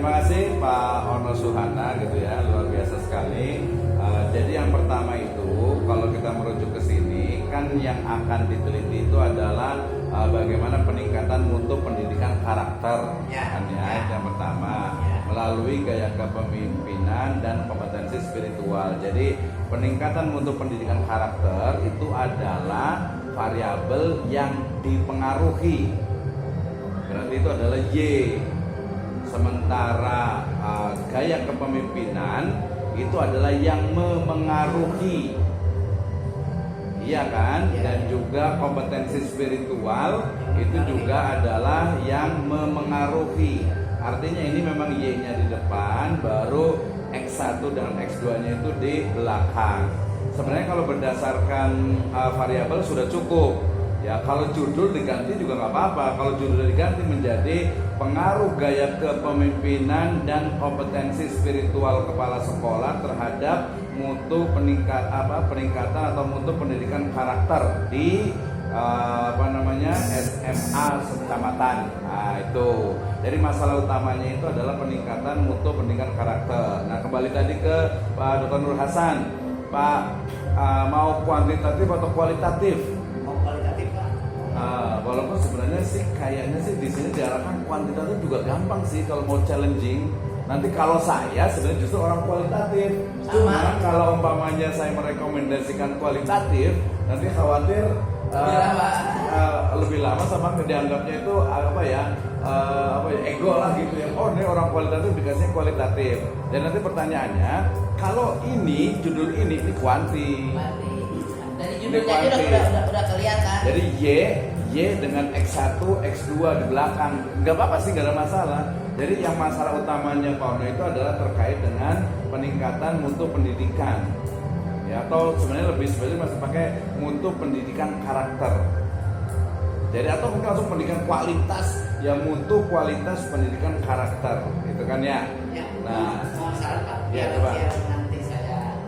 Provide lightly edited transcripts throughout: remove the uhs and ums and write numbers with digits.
terima kasih Pak Ono Suhana gitu ya, luar biasa sekali. Jadi yang pertama itu kalau kita merujuk ke sini kan yang akan diteliti itu adalah bagaimana peningkatan mutu pendidikan karakter kan ya. Itu yang pertama melalui gaya kepemimpinan dan kompetensi spiritual. Jadi peningkatan mutu pendidikan karakter itu adalah variabel yang dipengaruhi. Berarti itu adalah Y. Sementara gaya kepemimpinan itu adalah yang memengaruhi, iya kan? Dan juga kompetensi spiritual itu juga adalah yang memengaruhi. Artinya ini memang Y-nya di depan, baru X1 dan X2-nya itu di belakang. Sebenarnya kalau berdasarkan variabel sudah cukup. Ya, kalau judul diganti juga nggak apa-apa. Kalau judul diganti menjadi pengaruh gaya kepemimpinan dan kompetensi spiritual kepala sekolah terhadap mutu peningkatan atau mutu pendidikan karakter di SMA sekecamatan. Nah, itu. Jadi masalah utamanya itu adalah peningkatan mutu pendidikan karakter. Nah, kembali tadi ke Pak Dr. Nur Hasan. Pak, mau kuantitatif atau kualitatif? Walaupun sebenarnya sih kayaknya sih di sini diarahkan kuantitatif juga gampang sih kalau mau challenging. Nanti kalau saya sebenarnya justru orang kualitatif. Cuma kalau umpamanya saya merekomendasikan kualitatif, nanti khawatir lebih lama sama dianggapnya itu ego lah gitu ya. Oh, ini orang kualitatif dikasih kualitatif. Dan nanti pertanyaannya, kalau ini judul ini kuanti. Dari judulnya aja udah kelihatan. Jadi Y dengan X1, X2 di belakang. Nggak apa-apa sih, nggak ada masalah. Jadi yang masalah utamanya Pak Ono itu adalah terkait dengan peningkatan mutu pendidikan. Ya, atau sebenarnya lebih sebenarnya masih pakai mutu pendidikan karakter. Jadi atau mungkin langsung pendidikan kualitas, ya mutu kualitas pendidikan karakter, gitu kan ya. Nah, ya coba nanti saya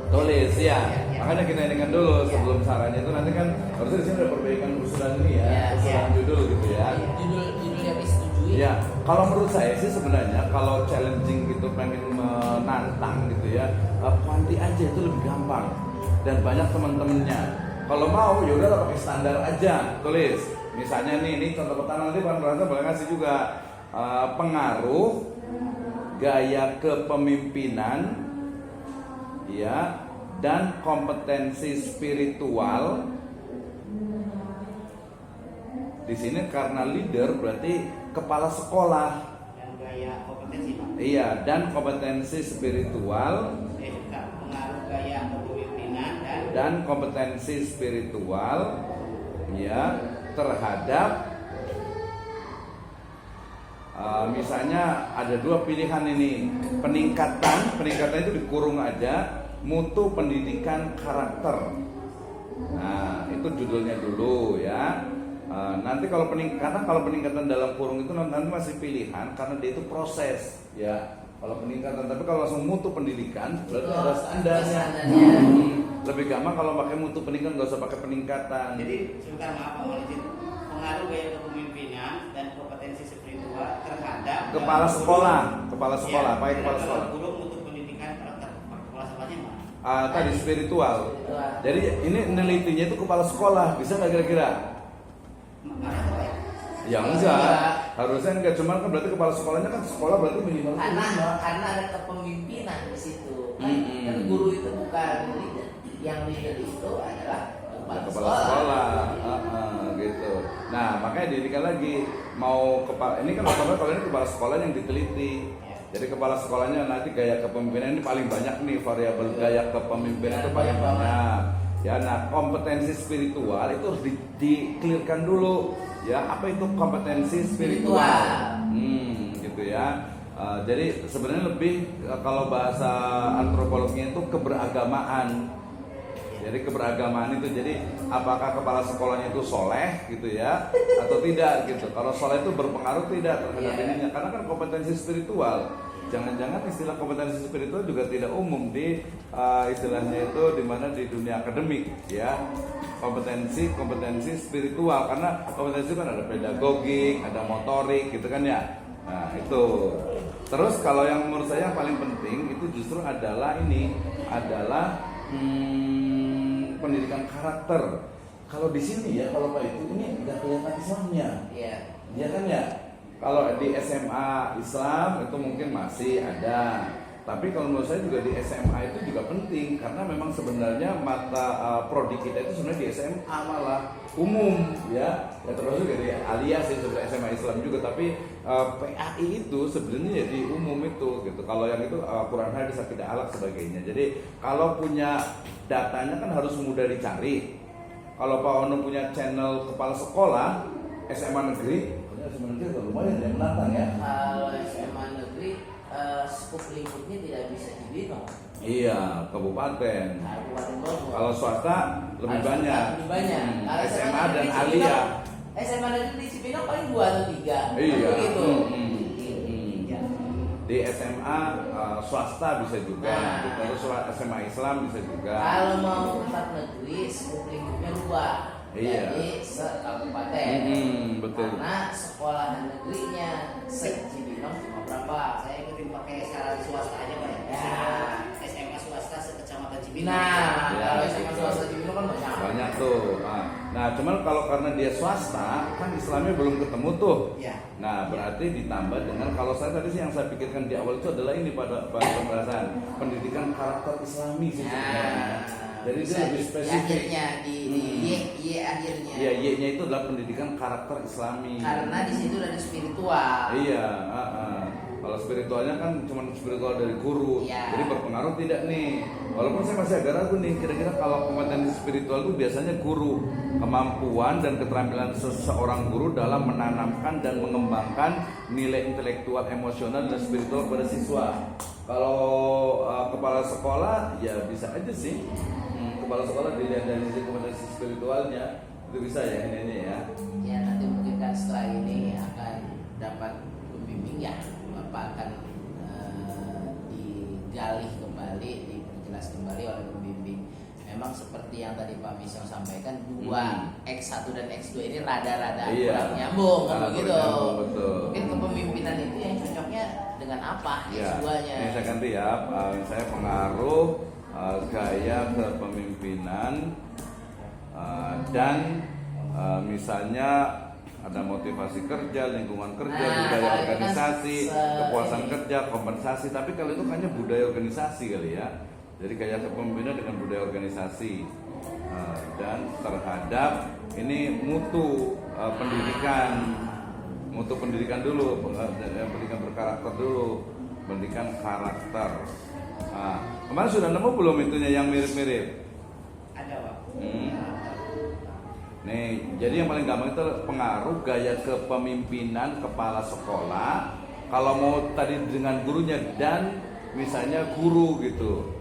tulis ya. Makanya kita ingatkan dulu sebelum sarannya itu nanti kan harusnya di sini ada perbaikan usulan ini ya, usulan judul gitu ya. Judul yang disetujui. Ya, kalau menurut saya sih sebenarnya kalau challenging gitu pengen menantang gitu ya, kuanti aja itu lebih gampang dan banyak teman-temannya. Kalau mau ya udah pakai standar aja, tulis. Misalnya nih, ini contoh pertama nanti Pak Nur boleh ngasih juga pengaruh gaya kepemimpinan, ya. Dan kompetensi spiritual. Di sini karena leader berarti kepala sekolah. Dan gaya kompetensi, Pak. Iya, dan kompetensi spiritual. Pengaruh gaya kepemimpinan dan kompetensi spiritual, ya, terhadap misalnya ada dua pilihan ini. Peningkatan itu dikurung aja. Mutu pendidikan karakter. Nah, itu judulnya dulu ya. Nanti kalau peningkatan dalam kurung itu nanti masih pilihan karena dia itu proses ya. Kalau peningkatan, tapi kalau langsung mutu pendidikan berarti ada standarnya. Lebih gampang kalau pakai mutu pendidikan, nggak usah pakai peningkatan. Jadi sebentar, maaf Pak Wali, pengaruh gaya kepemimpinan dan kompetensi spiritual terhadap kepala sekolah, pakai kepala sekolah. Tadi spiritual. Jadi ini nelitinya itu kepala sekolah, bisa nggak kira-kira? Ya enggak, harusnya enggak, cuman kan berarti kepala sekolahnya kan sekolah berarti minimal karena ada kepemimpinan di situ. Kan guru itu bukan leader, yang leader itu adalah kepala sekolah. Gitu. Nah, makanya dirikan lagi mau kepala ini kan otomatis kalau ini kepala sekolah yang diteliti. Jadi kepala sekolahnya nanti gaya kepemimpinan ini paling banyak nih, variabel gaya kepemimpinan itu paling banyak. Ya, nah kompetensi spiritual itu harus di-clearkan dulu. Ya, apa itu kompetensi spiritual? Gitu ya. Jadi sebenarnya lebih kalau bahasa antropologinya itu keberagamaan. Jadi keberagamaan itu, jadi apakah kepala sekolahnya itu soleh gitu ya atau tidak gitu. Kalau soleh itu berpengaruh tidak terhadap ininya, karena kan kompetensi spiritual. Jangan-jangan istilah kompetensi spiritual juga tidak umum di istilahnya itu di mana di dunia akademik ya. Kompetensi spiritual, karena kompetensi kan ada pedagogik, ada motorik gitu kan ya. Nah itu. Terus kalau yang menurut saya yang paling penting itu justru adalah pendidikan karakter. Kalau di sini ya, kalau Pak itu ini nggak kelihatan Islamnya. Iya. Iya kan ya? Kalau di SMA Islam itu mungkin masih ada. Tapi kalau menurut saya juga di SMA itu juga penting karena memang sebenarnya mata prodi kita itu sebenarnya di SMA malah umum ya. Ya termasuk dari alias ya sebenarnya SMA Islam juga, tapi PAI itu sebenarnya ya di umum itu gitu. Kalau yang itu Quran hadis akidah akhlak sebagainya. Jadi kalau punya datanya kan harus mudah dicari. Kalau Pak Ono punya channel kepala sekolah SMA negeri, SMA negeri lumayan ya, menantang ya. Kalau SMA negeri skup lingkupnya tidak bisa Cibinong. Iya, kabupaten. Kabupaten Bogor. Kalau swasta lebih banyak. Lebih banyak. Kalau SMA dan negeri alia. Cibinong, SMA negeri di Cibinong paling 2 atau 3. Iya. Begitu. Di SMA swasta bisa juga. Nah. Terus SMA Islam bisa juga. Kalau mau tempat negeri skup lingkupnya 2. Iya. Jadi se-kabupaten. Betul. Karena sekolah negerinya se-Cibinong cuma berapa? Saya ikutin pakai secara swasta aja Pak ya. SMA swasta sekecamatan Cibinong. Nah, Ya, kalau SMA gitu. swasta Cibinong kan Banyak tuh. Nah, cuman kalau karena dia swasta, kan Islamnya belum ketemu tuh. Ya. Nah, berarti ditambah dengan kalau saya tadi sih yang saya pikirkan di awal itu adalah ini pada pembahasan pendidikan karakter Islami sih sebenarnya. Jadi dia lebih spesifik. Akhirnya di Y akhirnya. Ya, Y-nya itu adalah pendidikan karakter Islami. karena di situ ada spiritual. Iya, kalau spiritualnya kan cuma spiritual dari guru, Iya. jadi berpengaruh tidak nih. Walaupun saya masih agak ragu nih, kira-kira kalau kompetensi spiritual itu biasanya guru, kemampuan dan keterampilan seseorang guru dalam menanamkan dan mengembangkan nilai intelektual, emosional dan spiritual pada siswa. Kalau kepala sekolah, ya bisa aja sih. Kepala sekolah dilihat dari sisi kompetensi spiritualnya itu bisa ya ini ya. Ya nanti mungkin kan setelah ini akan dapat pembimbing ya, Bapak akan digali kembali, diperjelas kembali oleh pembimbing. Memang seperti yang tadi Pak Misong sampaikan, 2 X1 dan X2 ini rada-rada kurang nyambung kan begitu. Betul. Mungkin kepemimpinan itu yang cocoknya dengan apa Ya, X2-nya? ini saya ganti ya. Saya pengaruh gaya kepemimpinan dan misalnya ada motivasi kerja, lingkungan kerja, Nah, budaya kalau itu kan organisasi, kepuasan kerja, kompensasi. Tapi kalau itu hanya budaya organisasi kali ya. Jadi gaya kepemimpinan dengan budaya organisasi dan terhadap ini mutu pendidikan dulu, pendidikan berkarakter dulu, pendidikan karakter. Kemarin sudah nemu belum itunya yang mirip-mirip? Ada Pak. Nih, jadi yang paling gampang itu pengaruh gaya kepemimpinan kepala sekolah. Kalau mau tadi dengan gurunya dan misalnya guru gitu.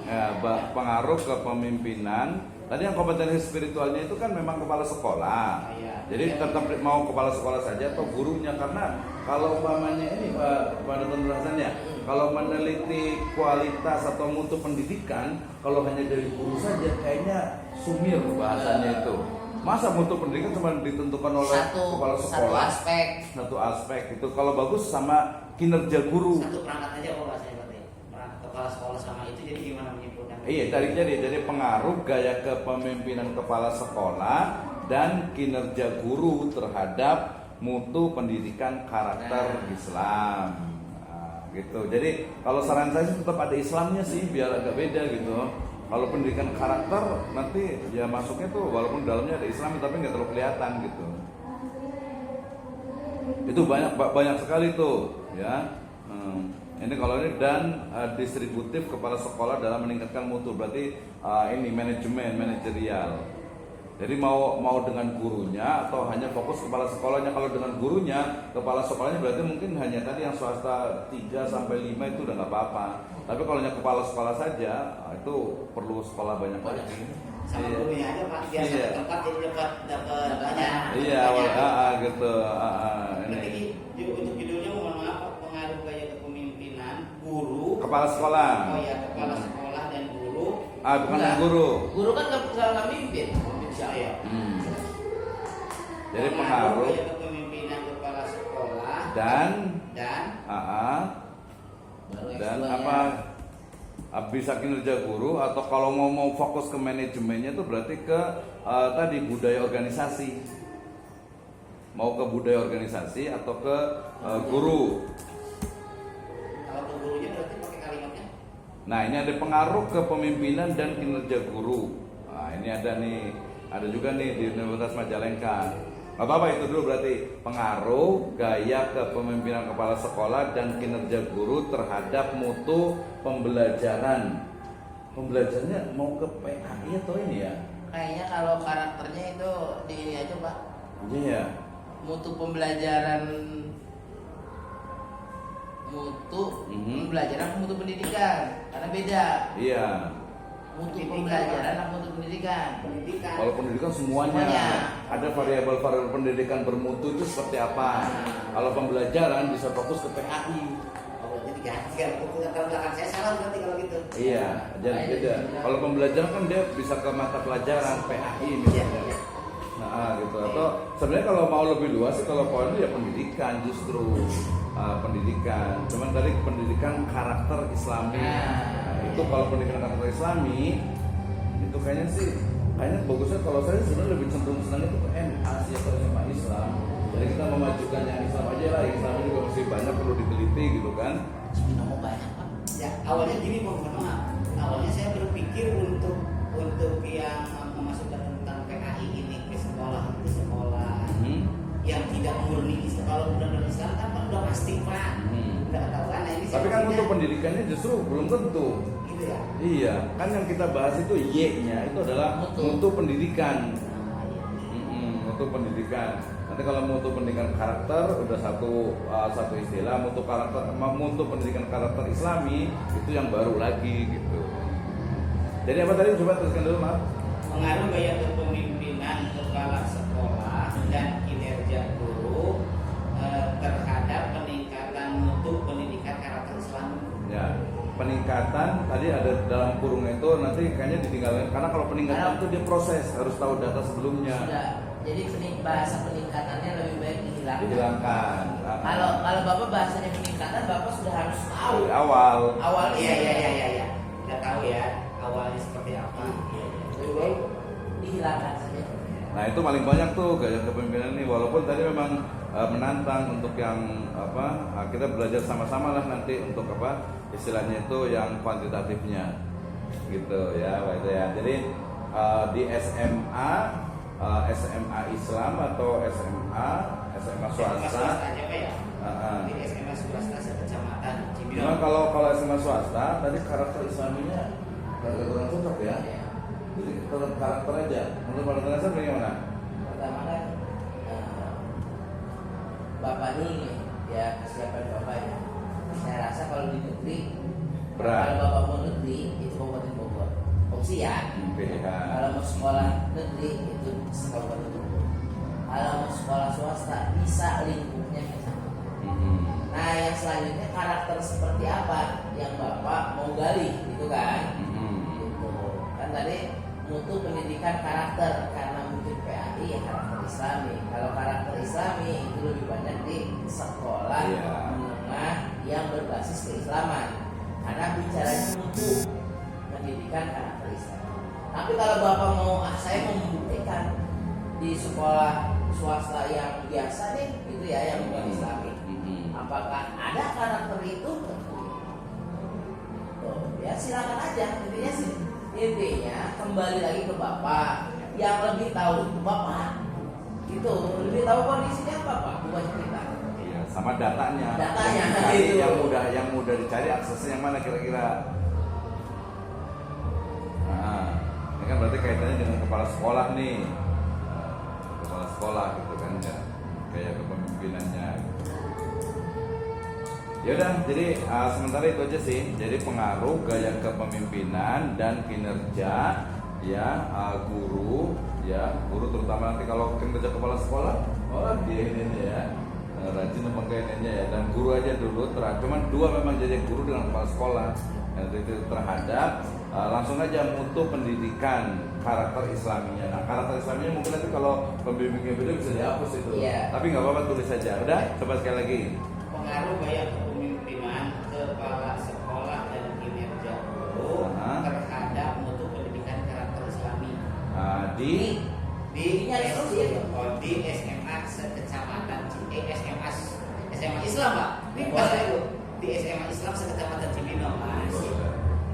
Ya, pengaruh kepemimpinan. Tadi yang kompetensi spiritualnya itu kan memang kepala sekolah. Jadi tetap mau kepala sekolah saja atau gurunya, karena kalau umpamanya ini Pak Dr. Hasan ya, kalau meneliti kualitas atau mutu pendidikan, kalau hanya dari guru saja kayaknya sumir bahasanya itu. Masa mutu pendidikan cuma ditentukan oleh kepala sekolah? Satu aspek itu. Kalau bagus sama kinerja guru. Satu perangkat aja kalau saya berarti. Perangkat kepala sekolah sama itu jadi gimana menyimpulkan? Iya, jadi pengaruh gaya kepemimpinan kepala sekolah dan kinerja guru terhadap mutu pendidikan karakter Islam. Gitu. Jadi kalau saran saya sih tetap ada Islamnya sih, biar agak beda gitu. Kalau pendidikan karakter nanti ya masuknya tuh walaupun dalamnya ada Islam tapi nggak terlalu kelihatan gitu. Itu banyak sekali tuh ya. Ini kalau ini dan distributif kepala sekolah dalam meningkatkan mutu, berarti ini manajerial. Jadi mau dengan gurunya atau hanya fokus kepala sekolahnya. Kalau dengan gurunya, kepala sekolahnya berarti mungkin hanya tadi yang swasta 3 sampai 5 itu udah nggak apa-apa. Tapi kalau hanya kepala sekolah saja, itu perlu sekolah banyak lagi. Sama gurunya aja Pak, biasa tempat jadi dapat banyak. Iya, gitu. Ini untuk judulnya mohon maaf, pengaruh gaya kepemimpinan guru, Kepala sekolah. Oh ya, kepala sekolah dan guru. Bukan yang guru. Guru kan nggak mimpin. Saya. Jadi pengaruh gaya kepemimpinan kepala sekolah dan baru dan X2 apa bisa kinerja guru, atau kalau mau fokus ke manajemennya itu berarti ke tadi budaya organisasi, mau ke budaya organisasi atau ke guru. kalau ke gurunya berarti pakai kalimatnya Nah, ini ada pengaruh kepemimpinan dan kinerja guru. Nah, ini ada juga nih di Universitas Majalengka. Apa itu dulu berarti pengaruh gaya kepemimpinan kepala sekolah dan kinerja guru terhadap mutu pembelajaran. Pembelajarannya mau ke PAI atau ini ya? kayaknya kalau karakternya itu di ini aja Pak, Iya ya. mutu pembelajaran, mutu pembelajaran, mutu pendidikan, karena beda Iya. mutu Pendidikan, pembelajaran sama mutu pendidikan. pendidikan. Kalau pendidikan semuanya. Semuanya. Ada variabel-variabel pendidikan bermutu itu seperti apa? Kalau pembelajaran bisa fokus ke PAI. Oh, berarti diganti kan untuk latar belakang saya salah berarti kalau gitu. Iya, jadi beda. Kalau pembelajaran kan dia bisa ke mata pelajaran PAI misalnya. Iya. Nah, gitu. Atau sebenarnya kalau mau lebih luas sih, kalau poin itu ya pendidikan justru pendidikan. Cuman tadi pendidikan karakter Islami. Nah, itu kalau pendidikan karakter Islami itu kayaknya bagusnya, kalau saya sebenarnya lebih cenderung senangnya itu ke MA sih atau SMA Islam. Jadi kita memajukan yang Islam aja lah. Islam juga masih banyak perlu diteliti gitu kan. Sebenarnya mau banyak Pak. Ya, awalnya gini mohon maaf. Awalnya saya berpikir untuk yang memasukkan tentang PAI ini ke sekolah yang tidak murni Islam. Kalau benar-benar Islam kan udah pasti Pak. Udah ketahuan. Nah, ini Tapi kan sepertinya untuk pendidikannya justru belum tentu. gitu ya. Iya, kan yang kita bahas itu Y-nya itu adalah mutu pendidikan. Mutu pendidikan. Nanti kalau mutu pendidikan karakter udah satu istilah. Mutu pendidikan karakter Islami itu yang baru lagi gitu. Jadi apa tadi, coba teruskan dulu maaf. Pengaruh gaya kepemimpinan kepala sekolah dan kinerja guru terhadap peningkatan mutu pendidikan karakter Islam. Ya, peningkatan tadi ada dalam kurung itu nanti kayaknya ditinggalkan, karena kalau peningkatan itu dia proses, harus tahu data sebelumnya. Sudah. Jadi bahasa peningkatannya lebih baik Dihilangkan. Kalau Bapak bahasanya peningkatan, Bapak sudah harus tahu Dari awal. awalnya. Iya. Udah tahu ya awalnya seperti apa. Lebih baik dihilangkan saja. Nah, itu paling banyak tuh gaya kepemimpinan ini, walaupun tadi memang menantang untuk yang kita belajar sama-sama lah nanti untuk istilahnya itu yang kuantitatifnya gitu ya Pak itu ya. Jadi di SMA Islam atau SMA swasta. aja Pak ya. Di SMA swasta sekecamatan Memang Cibinong. kalau SMA swasta tadi karakter Islaminya kurang cocok ya. Jadi karakter aja. Menurut Pak Dr. bagaimana? Pertama kan Bapak dulu nih, ya kesiapan Bapak ya. Saya rasa kalau di negeri, Berat. kalau Bapak mau negeri itu Kabupaten Bogor, opsi ya. Kalau mau sekolah negeri itu Kabupaten Bogor. Kalau mau sekolah swasta bisa lingkupnya kecamatan. Nah, yang selanjutnya karakter seperti apa yang Bapak mau gali, gitu kan? Gitu. Kan tadi mutu pendidikan karakter, karena mungkin PAI ya karakter Islami. Kalau karakter Islami itu lebih banyak di sekolah menengah yang berbasis keislaman, karena bicaranya mutu pendidikan karakter Islam. Tapi kalau Bapak mau saya mau membuktikan di sekolah swasta yang biasa nih, gitu ya, yang bukan Islami, apakah ada karakter itu? Tuh, ya silakan aja. Intinya kembali lagi ke Bapak, yang lebih tahu itu Bapak, gitu, lebih tahu kondisinya apa Pak, bukan cerita. Iya, sama datanya. Datanya, Cari gitu. yang mudah dicari, aksesnya yang mana kira-kira. Nah, ini kan berarti kaitannya dengan kepala sekolah nih. Kepala sekolah gitu kan ya, kayak kepemimpinannya. Ya udah, jadi sementara itu aja sih. Jadi pengaruh gaya kepemimpinan dan kinerja ya guru terutama nanti kalau kinerja kepala sekolah, dia ini ya rajin memakainya ya, dan guru aja dulu cuman dua memang jadi guru dengan kepala sekolah. Itu terhadap langsung aja mutu pendidikan karakter Islaminya. Nah, karakter Islaminya mungkin nanti kalau pembimbingnya beda bisa dihapus itu. Iya. Tapi nggak apa-apa, tulis saja. Udah, coba sekali lagi. Pengaruh gaya kepemimpinan kepala sekolah dan kinerja guru terhadap mutu pendidikan karakter Islami Di di Ini harus sih. di SMA sekecamatan SMA Islam Pak. Ini Boleh. pas itu di SMA Islam sekecamatan Cibinong. Masih.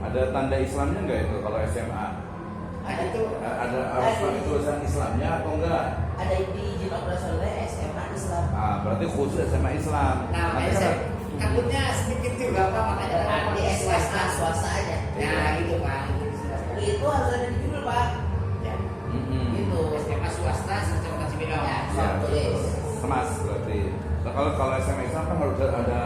ada tanda Islamnya nggak itu kalau SMA? Ada tuh. Ada harus pakai tulisan Islamnya atau enggak? Ada di izin operasionalnya SMA Islam. Berarti khusus SMA Islam. Nah, Nanti makanya kan- saya takutnya sedikit juga Pak, makanya Ada di swasta aja. Nah, gitu Pak. Itu di swasta. Itu harus ada di judul Pak. Ya. Gitu. SMA swasta sekecamatan Cibinong. Ya, Ya, tulis. Semas berarti. Nah, kalau SMA Islam kan harus ada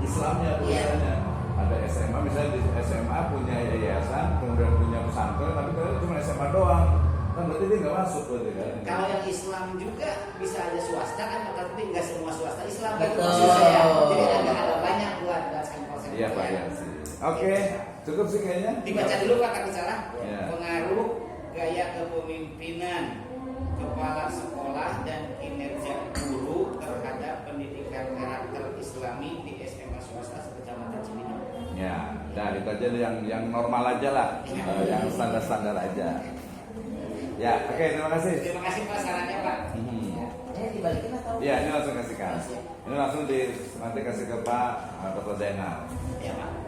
Islamnya tulisannya. Ada SMA misalnya di SMA punya yayasan, kemudian punya pesantren, tapi kalau cuma SMA doang, kan berarti dia nggak masuk berarti kan? Kalau yang Islam juga bisa aja swasta kan, tapi nggak semua swasta Islam. Betul. Gitu maksud saya. Jadi ada banyak buat sampel-sampel. Iya Pak ya sih. Oke, cukup sih kayaknya. Dibaca dulu Pak takut salah. Ya. Pengaruh gaya kepemimpinan kepala sekolah dan kinerja guru terhadap pendidikan karakter Islami di SMA swasta sekecamatan Cibinong. Ya, nah itu aja yang normal aja lah, yang standar-standar aja. Ya, oke, terima kasih. Terima kasih Pak sarannya Pak. Ini dibalikin atau? Ya, ini langsung kasihkan. Ini langsung nanti kasih ke Pak Dr. Zainal. Ya Pak.